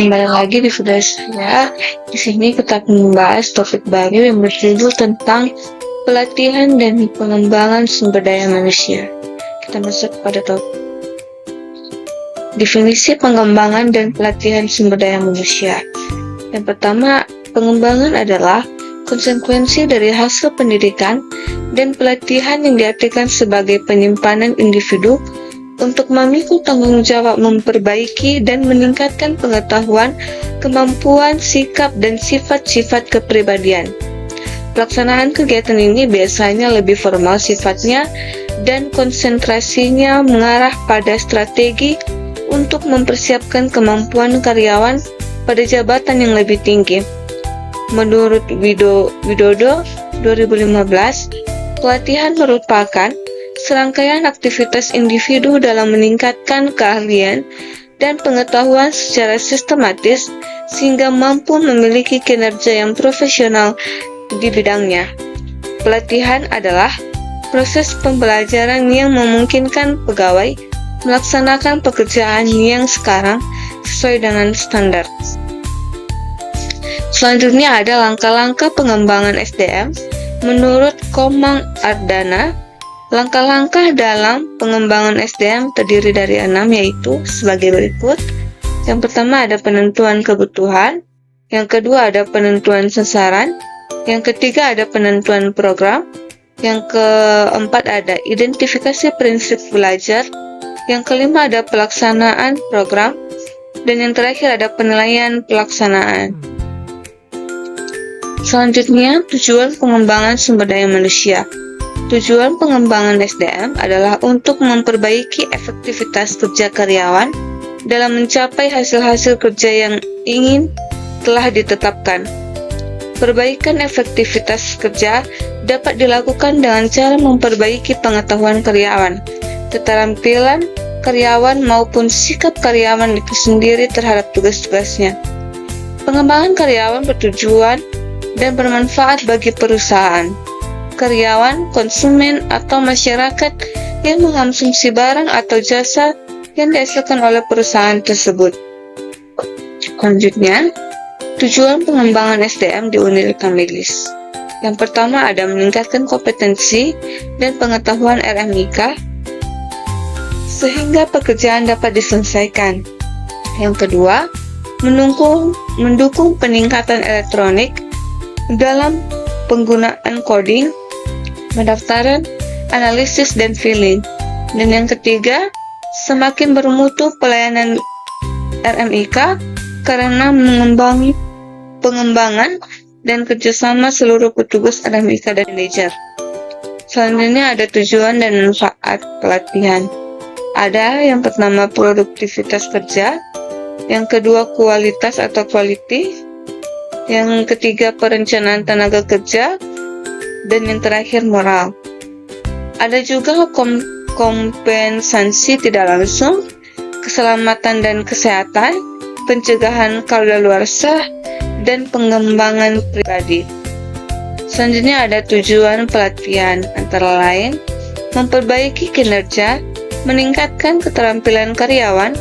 Kembali lagi di video saya. Di sini kita akan membahas topik baru yang berjudul tentang pelatihan dan pengembangan sumber daya manusia. Kita masuk pada topik. Definisi pengembangan dan pelatihan sumber daya manusia. Yang pertama, pengembangan adalah konsekuensi dari hasil pendidikan dan pelatihan yang diartikan sebagai penyimpanan individu untuk memikul tanggung jawab memperbaiki dan meningkatkan pengetahuan, kemampuan, sikap, dan sifat-sifat kepribadian. Pelaksanaan kegiatan ini biasanya lebih formal sifatnya dan konsentrasinya mengarah pada strategi untuk mempersiapkan kemampuan karyawan pada jabatan yang lebih tinggi. Menurut Widodo 2015, pelatihan merupakan serangkaian aktivitas individu dalam meningkatkan keahlian dan pengetahuan secara sistematis sehingga mampu memiliki kinerja yang profesional di bidangnya. Pelatihan adalah proses pembelajaran yang memungkinkan pegawai melaksanakan pekerjaan yang sekarang sesuai dengan standar. Selanjutnya ada langkah-langkah pengembangan SDM. Menurut Komang Ardana, langkah-langkah dalam pengembangan SDM terdiri dari 6, yaitu sebagai berikut. Yang pertama ada penentuan kebutuhan, yang kedua ada penentuan sasaran, yang ketiga ada penentuan program, yang keempat ada identifikasi prinsip belajar, yang kelima ada pelaksanaan program, dan yang terakhir ada penilaian pelaksanaan. Selanjutnya, tujuan pengembangan sumber daya manusia. Tujuan pengembangan SDM adalah untuk memperbaiki efektivitas kerja karyawan dalam mencapai hasil-hasil kerja yang ingin telah ditetapkan. Perbaikan efektivitas kerja dapat dilakukan dengan cara memperbaiki pengetahuan karyawan, keterampilan karyawan maupun sikap karyawan itu sendiri terhadap tugas-tugasnya. Pengembangan karyawan bertujuan dan bermanfaat bagi perusahaan, karyawan, konsumen, atau masyarakat yang mengonsumsi barang atau jasa yang dihasilkan oleh perusahaan tersebut. Selanjutnya, tujuan pengembangan SDM di Unil Kamelis. Yang pertama ada meningkatkan kompetensi dan pengetahuan RMIK sehingga pekerjaan dapat diselesaikan. Yang kedua, mendukung peningkatan elektronik dalam penggunaan coding, pendaftaran, analisis, dan filing. Dan yang ketiga, semakin bermutu pelayanan RMIK karena mengembangi pengembangan dan kerjasama seluruh petugas RMIK dan manajer. Selanjutnya ada tujuan dan manfaat pelatihan. Ada yang pertama produktivitas kerja, yang kedua kualitas atau quality, yang ketiga perencanaan tenaga kerja, dan yang terakhir moral. Ada juga kompensasi tidak langsung, keselamatan dan kesehatan, pencegahan kadaluarsa, dan pengembangan pribadi. Selanjutnya ada tujuan pelatihan, antara lain memperbaiki kinerja, meningkatkan keterampilan karyawan,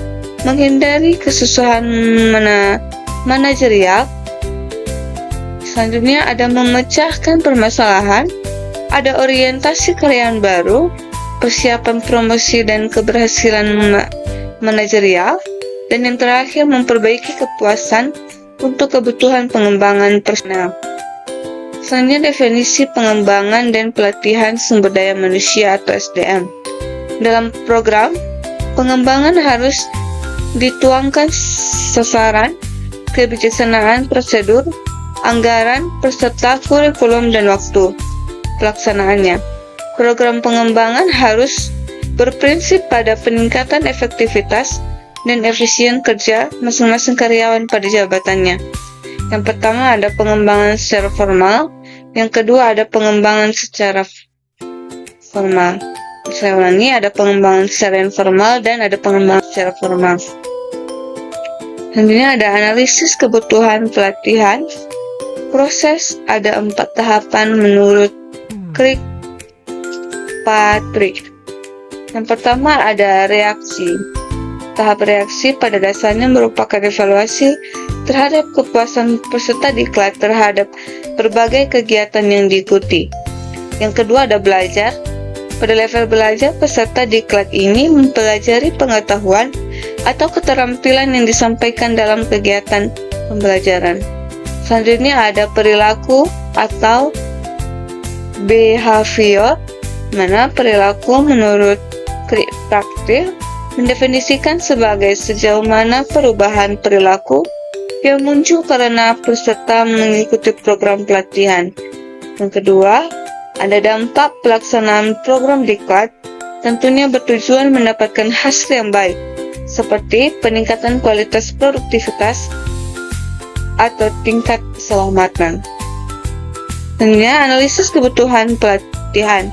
menghindari kesusahan manajerial. Selanjutnya ada memecahkan permasalahan, ada orientasi karyawan baru, persiapan promosi dan keberhasilan manajerial, dan yang terakhir memperbaiki kepuasan untuk kebutuhan pengembangan personal. Selanjutnya definisi pengembangan dan pelatihan sumber daya manusia atau SDM. Dalam program, pengembangan harus dituangkan sasaran, kebijaksanaan, prosedur, anggaran, peserta, kurikulum, dan waktu pelaksanaannya. Program pengembangan harus berprinsip pada peningkatan efektivitas dan efisien kerja masing-masing karyawan pada jabatannya. Yang pertama ada pengembangan secara formal, yang kedua ada pengembangan secara formal. Saya ulangi, ada pengembangan secara informal dan ada pengembangan secara formal. Selanjutnya ada analisis kebutuhan pelatihan. Proses ada 4 tahapan menurut Kirkpatrick. Yang pertama ada reaksi. Tahap reaksi pada dasarnya merupakan evaluasi terhadap kepuasan peserta diklat terhadap berbagai kegiatan yang diikuti. Yang kedua ada belajar. Pada level belajar, peserta diklat ini mempelajari pengetahuan atau keterampilan yang disampaikan dalam kegiatan pembelajaran. Selanjutnya ada perilaku atau behavior, mana perilaku menurut Praktil mendefinisikan sebagai sejauh mana perubahan perilaku yang muncul karena peserta mengikuti program pelatihan. Yang kedua, ada dampak pelaksanaan program diklat, tentunya bertujuan mendapatkan hasil yang baik, seperti peningkatan kualitas produktivitas atau tingkat keselamatan. Selanjutnya, analisis kebutuhan pelatihan.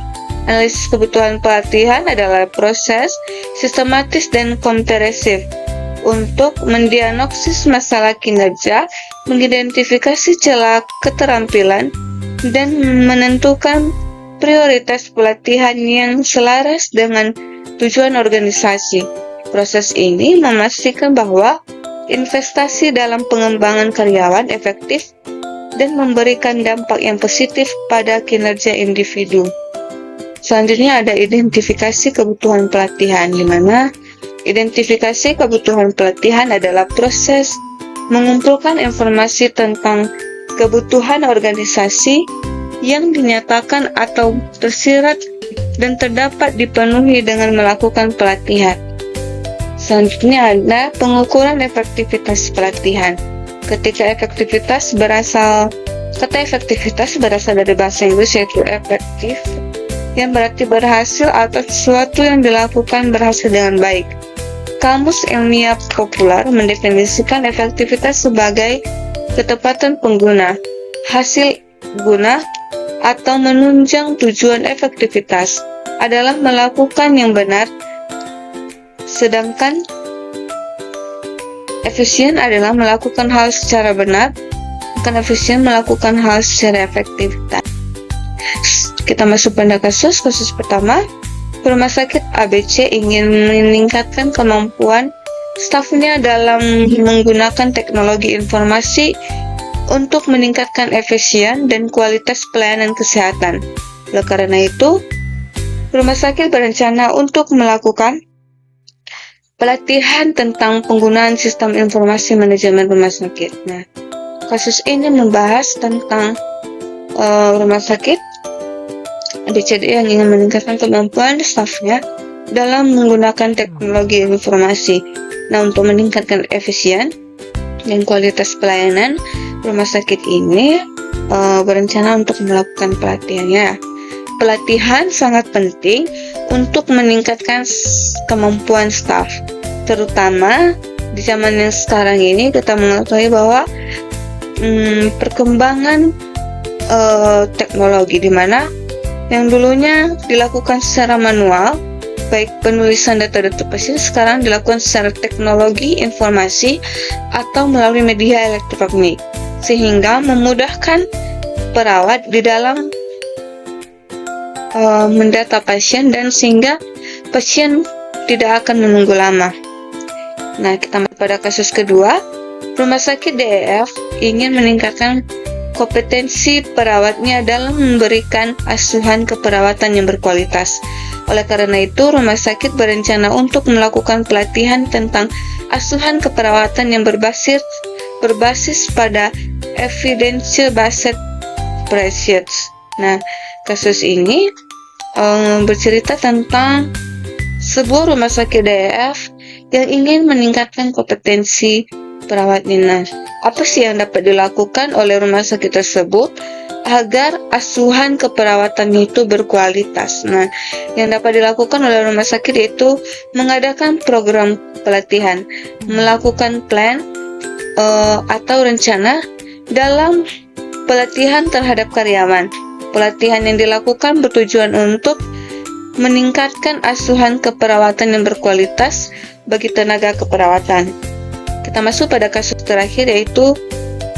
Analisis kebutuhan pelatihan adalah proses sistematis dan komprehensif untuk mendiagnosis masalah kinerja, mengidentifikasi celah keterampilan, dan menentukan prioritas pelatihan yang selaras dengan tujuan organisasi. Proses ini memastikan bahwa investasi dalam pengembangan karyawan efektif dan memberikan dampak yang positif pada kinerja individu. Selanjutnya ada identifikasi kebutuhan pelatihan, di mana identifikasi kebutuhan pelatihan adalah proses mengumpulkan informasi tentang kebutuhan organisasi yang dinyatakan atau tersirat dan terdapat dipenuhi dengan melakukan pelatihan. Selanjutnya ada pengukuran efektivitas pelatihan. Kata efektivitas berasal dari bahasa Inggris, yaitu efektif, yang berarti berhasil atau sesuatu yang dilakukan berhasil dengan baik. Kamus ilmiah populer mendefinisikan efektivitas sebagai ketepatan pengguna, hasil guna, atau menunjang tujuan. Efektivitas adalah melakukan yang benar, sedangkan efisien adalah melakukan hal secara benar, bukan efisien melakukan hal secara efektif. Kita masuk pada kasus pertama. Rumah sakit ABC ingin meningkatkan kemampuan stafnya dalam menggunakan teknologi informasi untuk meningkatkan efisien dan kualitas pelayanan kesehatan. Oleh karena itu, rumah sakit berencana untuk melakukan pelatihan tentang penggunaan sistem informasi manajemen rumah sakit. Nah, kasus ini membahas tentang rumah sakit ABCD yang ingin meningkatkan kemampuan stafnya dalam menggunakan teknologi informasi. Nah, untuk meningkatkan efisien dan kualitas pelayanan, rumah sakit ini berencana untuk melakukan pelatihannya. Pelatihan sangat penting untuk meningkatkan kemampuan staf, terutama di zaman yang sekarang ini. Kita mengetahui bahwa perkembangan teknologi, di mana yang dulunya dilakukan secara manual, baik penulisan data-data pasien, sekarang dilakukan secara teknologi informasi atau melalui media elektronik, sehingga memudahkan perawat di dalam mendata pasien, dan sehingga pasien tidak akan menunggu lama. Nah, kita masuk pada kasus kedua. Rumah sakit DEF ingin meningkatkan kompetensi perawatnya dalam memberikan asuhan keperawatan yang berkualitas. Oleh karena itu, rumah sakit berencana untuk melakukan pelatihan tentang asuhan keperawatan yang berbasis pada evidence-based practice. Nah, kasus ini bercerita tentang sebuah rumah sakit DEF yang ingin meningkatkan kompetensi perawatnya. Nah, apa sih yang dapat dilakukan oleh rumah sakit tersebut agar asuhan keperawatan itu berkualitas? Nah, yang dapat dilakukan oleh rumah sakit yaitu mengadakan program pelatihan, melakukan plan atau rencana dalam pelatihan terhadap karyawan. Pelatihan yang dilakukan bertujuan untuk meningkatkan asuhan keperawatan yang berkualitas bagi tenaga keperawatan. Kita masuk pada kasus terakhir, yaitu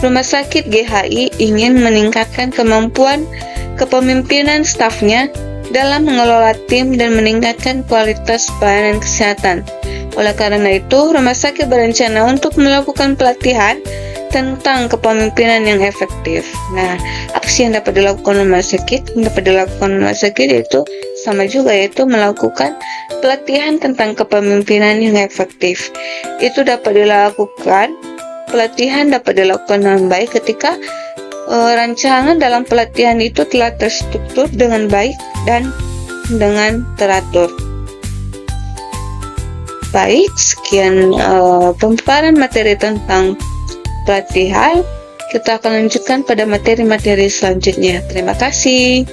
rumah sakit GHI ingin meningkatkan kemampuan kepemimpinan stafnya dalam mengelola tim dan meningkatkan kualitas pelayanan kesehatan. Oleh karena itu, rumah sakit berencana untuk melakukan pelatihan tentang kepemimpinan yang efektif. Nah, apa sih yang dapat dilakukan rumah sakit? Yang dapat dilakukan rumah sakit itu sama juga, yaitu melakukan pelatihan tentang kepemimpinan yang efektif. Itu dapat dilakukan, pelatihan dapat dilakukan dengan baik ketika rancangan dalam pelatihan itu telah terstruktur dengan baik dan dengan teratur. Baik, sekian pemaparan materi tentang pelatihan. Kita akan lanjutkan pada materi-materi selanjutnya. Terima kasih.